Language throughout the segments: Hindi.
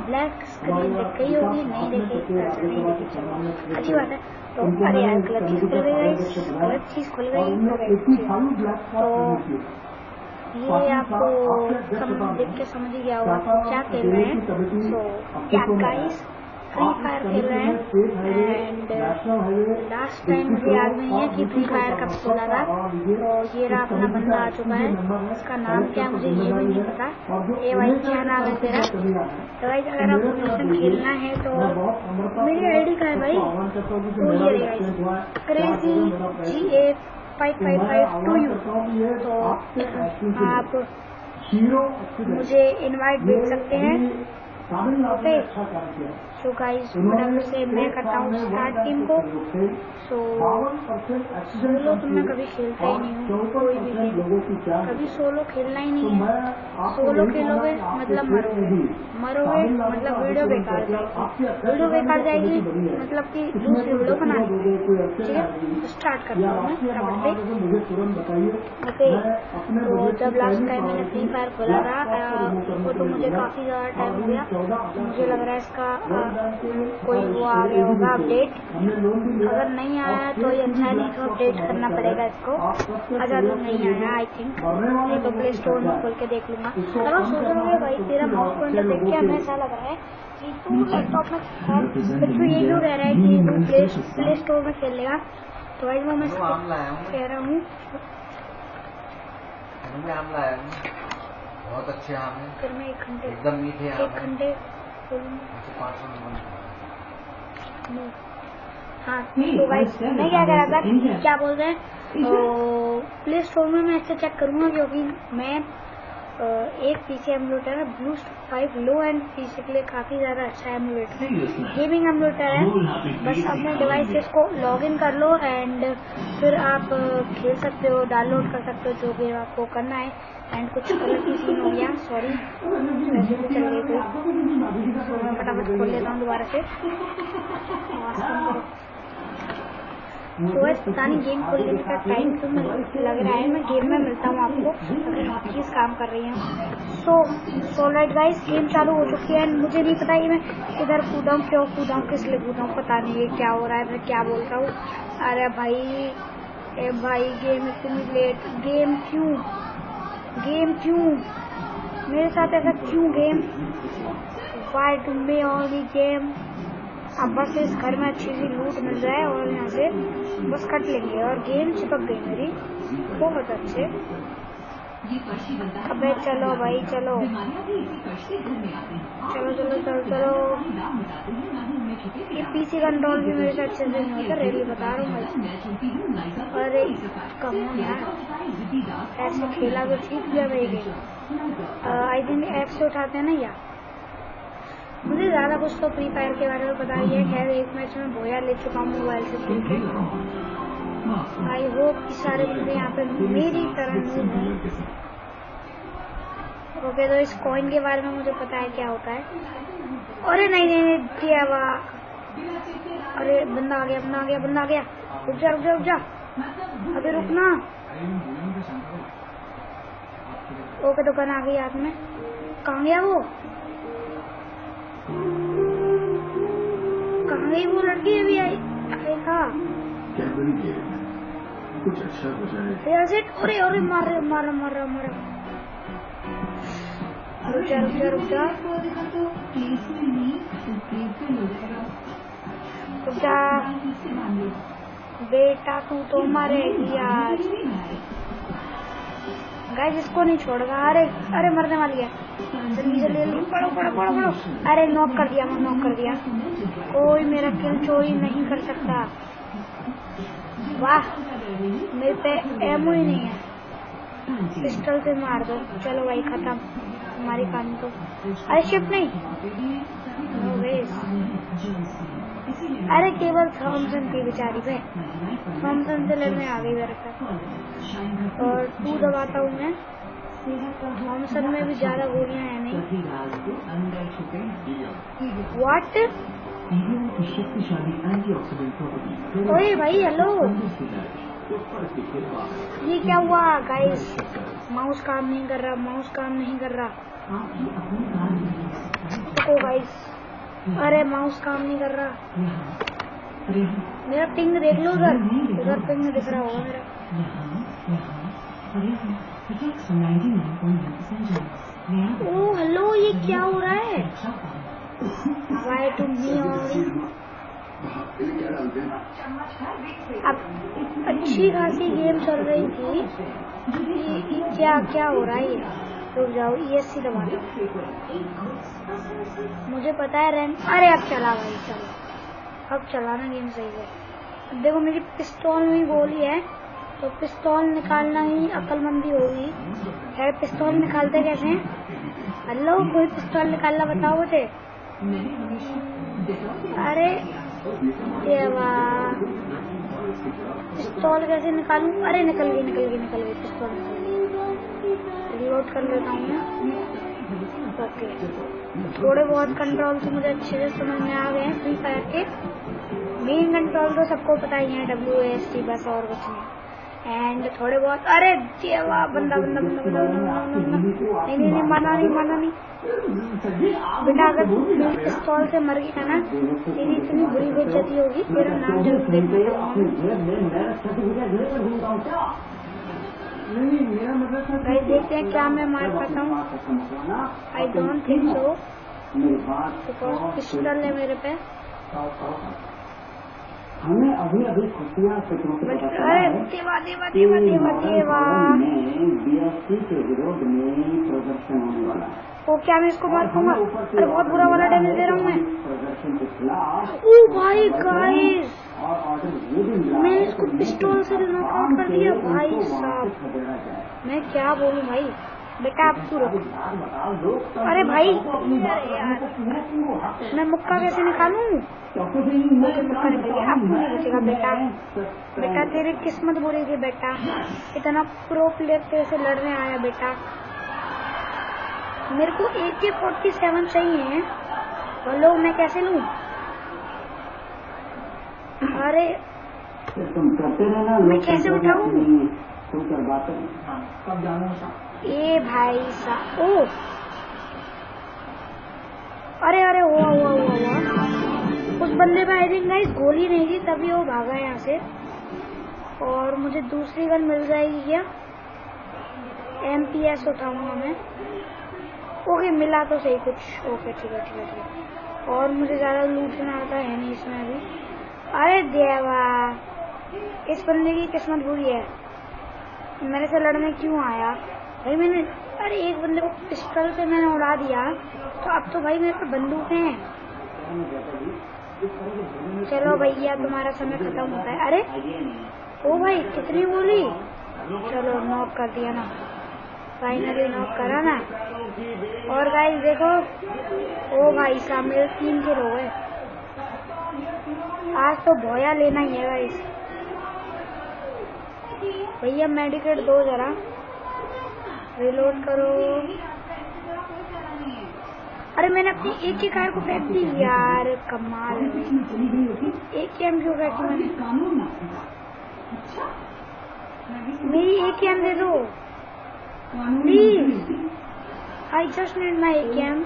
ब्लैक स्क्रीन देख गई होगी, नहीं देखी नहीं देखी, चलो अच्छी बात है। तो अरे यार गलत चीज खुल गई, गलत चीज खुल गई। तो ये आपको देख के समझ ही गया होगा तो क्या खेल रहे हैं। सो क्या गाइस, फ्री फायर खेल रहे हैं। एंड लास्ट टाइम मुझे याद नहीं है कि फ्री फायर कब खोला था। तो ये रहा अपना बंदा आ चुका है, इसका नाम क्या है मुझे ये भी नहीं पता। ये भाई क्या नाम है तेरा? तो भाई अगर आपको मिशन खेलना है तो मेरी आईडी का है भाई, तो ये रहेगा क्रेजी GA555 तो आप मुझे इनवाइट भेज सकते हैं। ओके सो गाइस, फटाफट से मैं करता हूँ स्टार्ट टीम को। सो सोलो तो मैं कभी खेलता ही नहीं हूँ, कोई भी गेम कभी सोलो खेलना ही नहीं है। सोलो खेलोगे मतलब मरोगे मतलब वीडियो बेकार जाएगी, वीडियो बेकार जाएगी मतलब कि दूसरी वीडियो बनानी। ठीक है तो स्टार्ट करता हूँ मैं फटाफट से। ओके तो जब लास्ट टाइम मैंने फ्री फायर खोला था वो तो मुझे काफी ज्यादा टाइम हो गया। मुझे लग रहा है इसका कोई वो आ गया होगा अपडेट, अगर नहीं आया तो ये अच्छा नहीं, तो अपडेट करना पड़ेगा इसको। अगर नहीं आया आई थिंक, नहीं तो प्ले स्टोर में खोल के देख लूंगा। अगर सोच रहे हो भाई तेरा माउस पॉइंटर देख के हमें ऐसा लग रहा है कि तू लैपटॉप में फिर तू ये क्यों कह रहा है कि तू प्ले स्टोर में खेल लेगा। तो भाई मैं कह रहा हूँ बहुत अच्छे आम हैं, फिर मैं 1 घंटे एकदम मीठे आम हैं। 1 घंटे हाँ तो गाइस मैं क्या कह रहा था कि क्या बोल रहे हैं, प्ले स्टोर में मैं ऐसे चेक करूंगा क्योंकि मैं एक पीसी एमुलेटर है बूस्ट 5 लो एंड पीसी के लिए काफी ज्यादा अच्छा एमुलेटर है, गेमिंग एमुलेटर है। बस अपने डिवाइसेस को लॉगिन कर लो एंड फिर आप खेल सकते हो, डाउनलोड कर सकते हो जो भी आपको करना है। एंड कुछ गलत ही सीन हो गया, सॉरी वैसे भी चल गई कोई। तो मैं फटाफट खोल लेता हूँ दोबारा से। तो बस पता नहीं गेम खोलने का टाइम क्यों लग रहा है, मैं गेम में मिलता हूँ आपको अगर चीज काम कर रही है। सो राइट गाइस, गेम चालू हो चुकी है। मुझे नहीं पता कि मैं इधर कूदाऊँ, क्यों कूदाऊँ, किस लिए कूदाऊँ, पता नहीं है क्या हो रहा है, मैं क्या बोल रहा हूँ। अरे भाई गेम इतनी लेट, गेम क्यों मेरे साथ ऐसा क्यों game, why do me only game. अब बस इस घर में अच्छी सी लूट मिल जाए और यहाँ से बस कट लेंगे और गेम चिपक गई मेरी बहुत अच्छे। अबे चलो भाई चलो ये पीसी कंट्रोल भी मेरे से अच्छे से नहीं होता, रेली बता रहा हूँ भाई। अरे कम यार, ऐसे खेला तो ठीक गया भाई गेम। आई थिंक ऐप से उठाते हैं ना यार। मुझे ज्यादा कुछ तो फ्री फायर के बारे में पता ही है। खैर एक मैच में बोया ले चुका हूँ मोबाइल से खेल के। आई होप कि सारे बंदे यहाँ पे मेरी तरह नहीं हैं। ओके तो इस कॉइन के बारे में मुझे पता है क्या होता है। अरे नहीं दिया वाह, अरे बंदा आ गया। रुक जा अबे रुकना। ओके तो गन आ गई हाथ में, कहाँ गया वो, कहाँ गई वो लड़की, अभी आई था कुछ अच्छा हो जाए। अरे मारा। रुक जा बेटा, तू तो मरेगी आज। गाइस इसको नहीं छोड़ेगा। अरे मरने वाली है, जल्दी पढ़ो। अरे नॉक कर दिया। कोई मेरा किल चोरी नहीं कर सकता। वाह मेरे पे एमो ही नहीं है, पिस्टल से मार दो। चलो भाई खत्म हमारी कहानी तो। अरे शिफ्ट नहीं, अरे केवल थॉमसन थी बेचारी पे, थॉमसन से लड़ने आ गई मेरे साथ। और 2 दबाता हूँ मैं, थॉमसन में भी ज्यादा गोलियां है नहीं। व्हाट, ओए भाई हेलो, ये क्या हुआ गाइस, माउस काम नहीं कर रहा। रुको गाइस, अरे माउस काम नहीं कर रहा। मेरा पिंग देख लो, उधर पिंग दिख रहा होगा मेरा। ओ हेलो, ये क्या हो रहा है? Why to me only. अब अच्छी खासी गेम चल रही थी, क्या क्या हो रहा है ये? रुक जाओ, ESC दबा दो। मुझे पता है रैंक। अरे अब चला भाई, चलो अब चलाना गेम सही है। अब देखो मेरी पिस्तौल में गोली है, तो पिस्तौल निकालना ही अक्लमंदी होगी। यार पिस्तौल निकालते कैसे हैं? हेलो, कोई पिस्तौल निकालना बताओ मुझे। अरे देवा, पिस्तौल कैसे निकालूं? अरे निकल गई पिस्तौल निकल गई। रिलोड कर लेता हूँ मैं। ओके, थोड़े बहुत कंट्रोल से मुझे अच्छे से समझ में आ गए हैं फ्री फायर के। मेन कंट्रोल तो सबको पता ही है, WASD बस, और कुछ नहीं। एंड थोड़े बहुत, अरे देवा, बंदा नहीं माना नहीं बेटा। अगर मेरी पिस्तौल से मर गया ना, तेरी इतनी बुरी बेइज्जती होगी, तेरा नाम जरूर देखना चाहूँगा। भाई देखते हैं क्या मैं मार पाता हूँ। I don't think so, because pistol है मेरे पे। हमें अभी खुशियाँ अरे देवा BSC के विरोध में प्रदर्शन होने वाला है। ओ क्या मैं इसको मार पाऊंगा? अरे बहुत बुरा वाला डैमेज दे रहा हूँ मैं। प्रदर्शन के खिलाफ ओ भाई गाइस, मैंने इसको पिस्टल से नॉकआउट कर दिया भाई साहब। मैं क्या बोलूं भाई, बेटा आप तू रुक। अरे भाई यार, मैं मुक्का कैसे निकालूं? मुक्का निकल गया, अब तू नहीं बचेगा बेटा। तेरी किस्मत बुरी थी बेटा, इतना प्रो प्लेयर तेरे से लड़ने आया बेटा। मेरे को AK-47 चाहिए। बोलो मैं कैसे लूं? अरे तुम करते रहना, मैं कैसे उठाऊं? तुम कर बात कब जाना? ए भाई साहब, ओ अरे हुआ। उस बंदे पे आई थिंक गाइस गोली नहीं थी, तभी वो भागा यहाँ से। और मुझे दूसरी गन मिल जाएगी क्या? MPS उठाऊंगा मैं। ओके, मिला तो सही कुछ। ओके ठीक है। और मुझे ज्यादा लूटना आता है नहीं इसमें अभी। अरे देवा, इस बंदे की किस्मत बुरी है, मेरे से लड़ने क्यों आया भाई? मैंने अरे एक बंदे को पिस्टल से मैंने उड़ा दिया, तो अब तो भाई मेरे पे बंदूक है। चलो भैया, तुम्हारा समय खत्म होता है। अरे ओ भाई, कितनी गोली? चलो नॉक कर दिया ना, फाइनली नॉक करा ना। और गाइस देखो, ओ भाई साहब मेरे 3 किल हो गए। आज तो भोया लेना ही है गाइस। भैया मेडिकेट दो जरा, रिलोड करो। अरे मैंने अपनी एक ही कार को फेंक दी यार, कमाल है। AKM क्यों फेंकी मैंने? मेरी AKM दे दो please. I just need my AKM।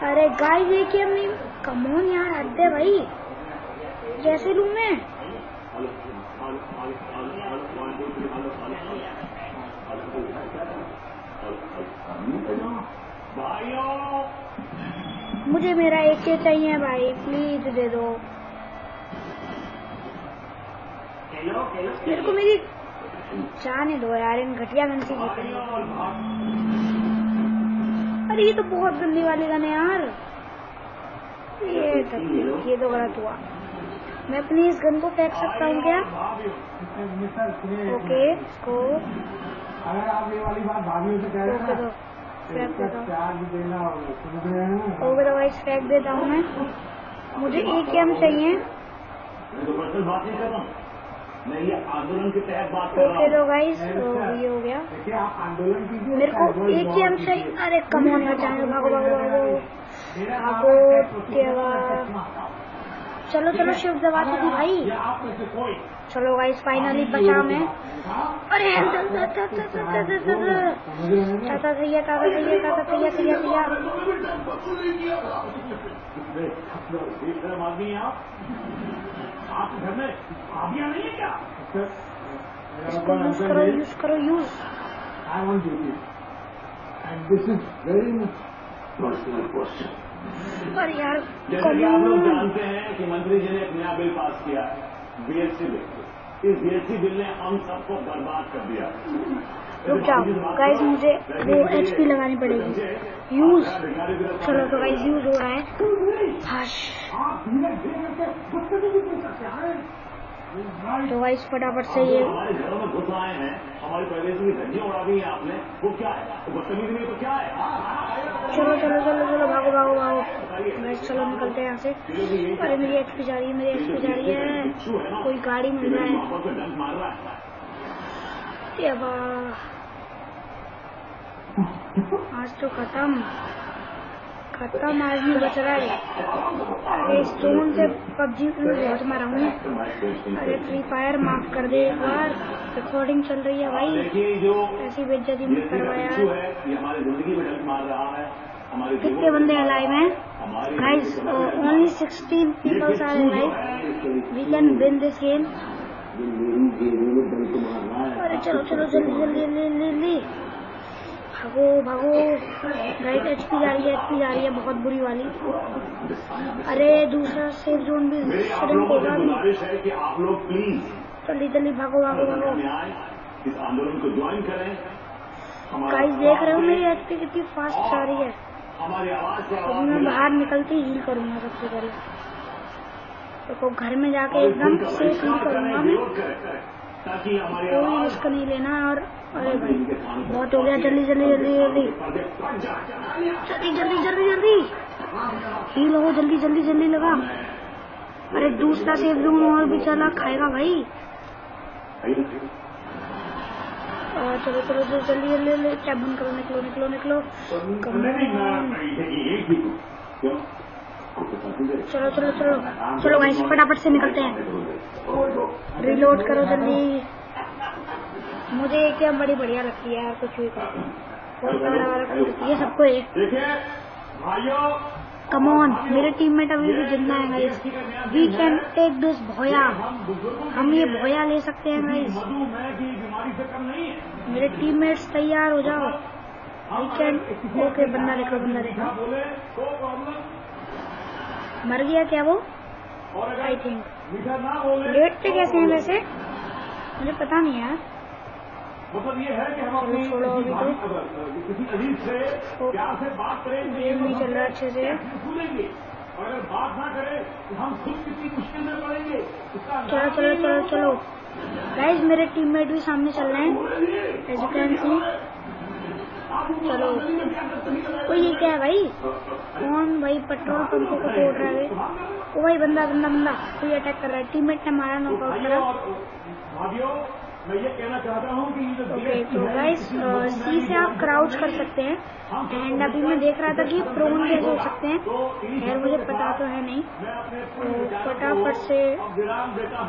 अरे गाइस AKM नहीं, कम ऑन यार, हद है भाई। कैसे लूं मैं? मुझे मेरा AK चाहिए भाई, प्लीज दे दो मेरे को। मेरी जाने दो यार, इन घटिया गन से जीतने। अरे ये तो बहुत गंदी वाली गन है यार। ये तो गलत हुआ। मैं अपनी इस गन को फेंक सकता हूँ क्या? ओके, इसको ओके तो गाइस फेंक देता हूँ मैं। मुझे AKM चाहिए। ओके तो गाइस ये हो गया। मेरे को AKM चाहिए। अरे कम ऑन यार, भागो। चलो शिफ्ट दबा दो भाई। चलो गाइस फाइनली बचा मैं। अरे ताता भैया इसको यूज करो यूज। पर यार जैसे आप लोग जानते हैं कि मंत्री जी ने एक नया बिल पास किया, बीएससी बिल। इस बीएससी बिल ने हम सबको बर्बाद कर दिया। रुक जाओ गाइस, मुझे वो एचपी लगानी पड़ेगी। यूज। चलो तो गाइस यूज हो रहा है। तो गाइस फटाफट से ये हमारे घरों में घुस आए हैं, हमारी पहले से धज्जियां उड़ा दी है आपने, वो क्या है? तो बदतमीजी नहीं तो क्या है? चलो भागो गाइस, चलो निकलते हैं यहाँ से। अरे मेरी एचपी जा रही है, कोई गाड़ी मिल रहा है। ये आज तो खत्म आदमी बच रहा है। अरे स्टोन से पबजी में बहुत मारा हूँ। अरे फ्री फायर माफ कर दे एक बार, रिकॉर्डिंग चल रही है भाई, ऐसी बेइज्जती मत करवाया। कितने बंदे अलाइव हैं guys? Only 16 peoples are alive. We can win this game. अरे चलो जल्दी भागो गाइस। एचपी जा रही है बहुत बुरी वाली। अरे दूसरा सेफ जोन भी श्रिंक होगा अभी। आप लोग प्लीज जल्दी भागो इस आंदोलन को ज्वाइन करें। गाइस देख रहे हो मेरी एचपी कितनी फास्ट जा रही है। हमारी आवाज से अभी मैं बाहर निकलते ही हील करूंगा सबसे पहले। तो घर में जाके एकदम सेफ हील करूंगा मैं, कोई रिस्क नहीं लेना। और अरे भाई बहुत हो गया, जल्दी हील हो, जल्दी लगा। अरे दूसरा सेफ जोन और भी चला खाएगा भाई। चलो जल्दी टैब बंद करो, निकलो। चलो भाई फटाफट से निकलते हैं। रिलोड करो जल्दी। मुझे क्या बड़ी बढ़िया लगती है यार, कुछ भी बहुत तगड़ा लगती है सबको। ये कम ऑन, मेरे टीममेट अभी भी जिंदा है guys. We can take this भोया, हम ये भोया ले सकते हैं गाइस। मेरे टीममेट्स तैयार हो जाओ। We can. ओके बंदा देखो। मर गया क्या वो? I think. लेटते कैसे हैं वैसे, मुझे पता नहीं यार। मतलब ये है कि हम अपनी छोड़ो अभी तो किसी अजीज से प्यार से बात करें, गेम नहीं चल रहा अच्छे से। भूलेंगे, और अगर बात ना करें तो हम खुद कितनी मुश्किल में पड़ेंगे। चलो गाइस, मेरे टीममेट भी सामने चल रहे हैं एज यू कैन सी। चलो वो ये क्या है भाई? कौन भाई पेट्रोल पंपों को तोड़ रहा है? ओ भाई बंदा कोई अटैक कर रहा है। टीममेट ने मारा, नॉकआउट करा। मैं ये कहना चाहता हूँ कि ओके तो गाइस सी से आप क्राउच कर सकते हैं। एंड अभी मैं देख रहा था कि प्रोन कैसे हो सकते हैं, खैर मुझे पता तो है नहीं। तो फटाफट से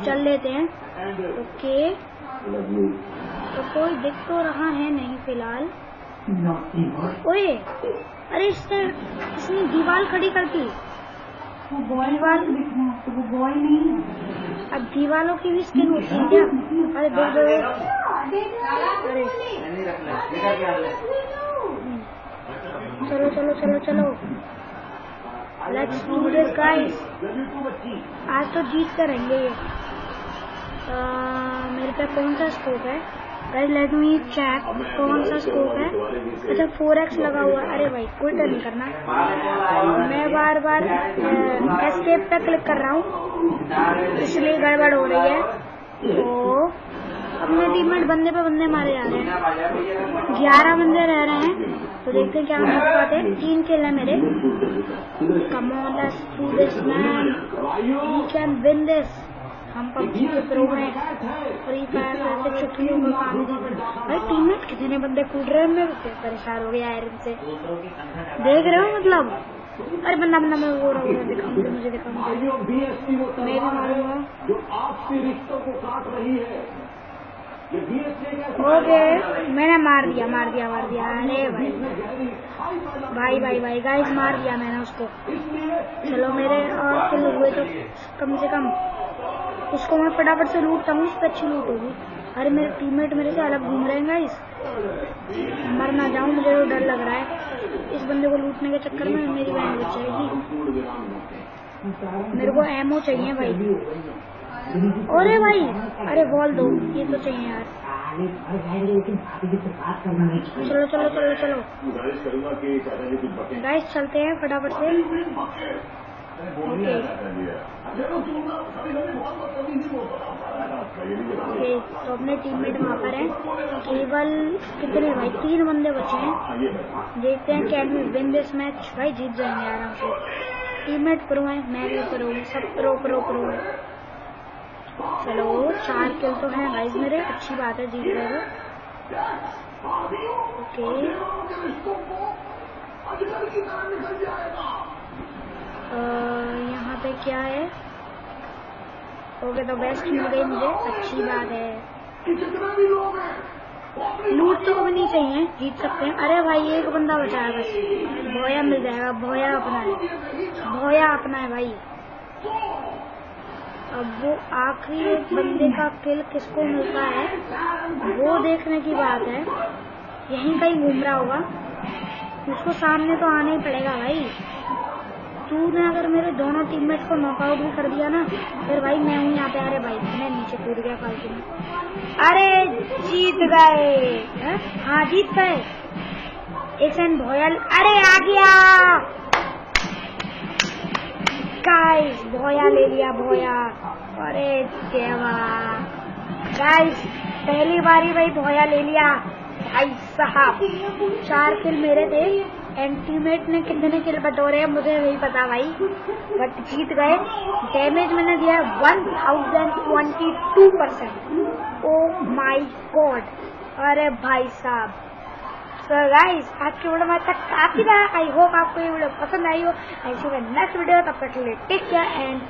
चल लेते हैं। ओके तो कोई दिख तो रहा है नहीं फिलहाल। ओए अरे इसने दीवार खड़ी कर दी। दीवार वो बॉय नहीं, अब दीवारों की भी स्किन होती है क्या? अरे दो अरे चलो लेट्स डू दिस गाइस। आज तो जीत कर रहेंगे ये। मेरे पे कौन सा स्कोप है गाइस? लेट मी चेक कौन सा स्कोप है। अच्छा 4x लगा हुआ है। अरे भाई क्विट नहीं करना, मैं बार एस्केप पे क्लिक कर रहा हूँ इसलिए गड़बड़ हो रही है। तो अपने टीममेट बंदे पे बंदे मारे जा रहे हैं। 11 बंदे रह रहे हैं, तो देखते हैं क्या हम जीत पाते हैं। 3 किल है मेरे। Come on let's do this man, we can win this. हम पबजी के प्रो हैं, फ्री फायर ऐसे छुट्टियों में काम नहीं करते। भाई टीममेट कितने बंदे कूद रहे हैं, मैं परेशान हो गया यार इनसे। देख रहे हो मतलब अरे बंदा बंदा मैं वो रहा हूँ, दिखा मुझे दिखा भाइयों, बीएसपी वो मैं भी तलवार है मारूंगा। जो आपसी रिश्तों को काट रही है। ये बीएसपी एक ऐसी ओके मैंने मार दिया। अरे भाई गाइस मार दिया मैंने उसको। चलो मेरे और किल हुए तो कम से कम उसको मैं फटाफट से लूटता हूँ, उस पर अच्छी लूट होगी। अरे मेरे टीममेट मेरे से अलग घूम रहे हैं गाइस, मर ना जाऊं, मुझे तो डर लग रहा है। इस बंदे को लूटने के चक्कर में मेरी बहन बच जाएगी। मेरे को एमओ चाहिए भाई। अरे भाई, अरे बॉल दो, ये तो चाहिए यार। चलो गुजारिश करूंगा कि चाचा जी कुछ बकें। गाइस चलते हैं फटाफट से। ओके तो अपने टीममेट वहाँ पर हैं, केवल कितने भाई 3 बंदे बचे हैं। देखते हैं can we win this match. भाई जीत जाएंगे आराम से। टीममेट प्रो है, मैं भी प्रो हूँ, सब प्रो। चलो 4 किल तो हैं गाइस मेरे, अच्छी बात है, जीत गए। ओके यहाँ पे क्या है? ओके तो बेस्ट मिल गई मुझे, अच्छी बात है। लूट तो कभी नहीं चाहिए, जीत सकते हैं। अरे भाई एक बंदा बचा है बस, भोया मिल जाएगा। भोया अपना है भाई। अब वो आखिरी बंदे का किल किसको मिलता है वो देखने की बात है। यहीं कहीं घूम रहा होगा, उसको सामने तो आना ही पड़ेगा भाई। तूने अगर मेरे दोनों टीममेट्स को नॉकआउट भी कर दिया ना, फिर भाई मैं हूँ यहाँ पे। अरे भाई मैं नीचे कूद गया फालतू में। अरे जीत गए, हाँ जीत गए। एक सेकंड भोयल, अरे आ गया गाइस, भोया ले लिया भोया। अरे देवा गाइस, पहली बारी भाई भोया ले लिया भाई साहब। 4 किल मेरे थे, एंड टीममेट ने कितने किल बटोरे हैं मुझे नहीं पता भाई, बट जीत गए। डैमेज मैंने दिया 1022%। ओ माय गॉड, अरे भाई साहब। सो गाइस आज की वीडियो में तक काफी रहा। आई होप आपको ये वीडियो पसंद आई हो। ऐसी नेक्स्ट वीडियो, तब तक के लिए टेक केयर एंड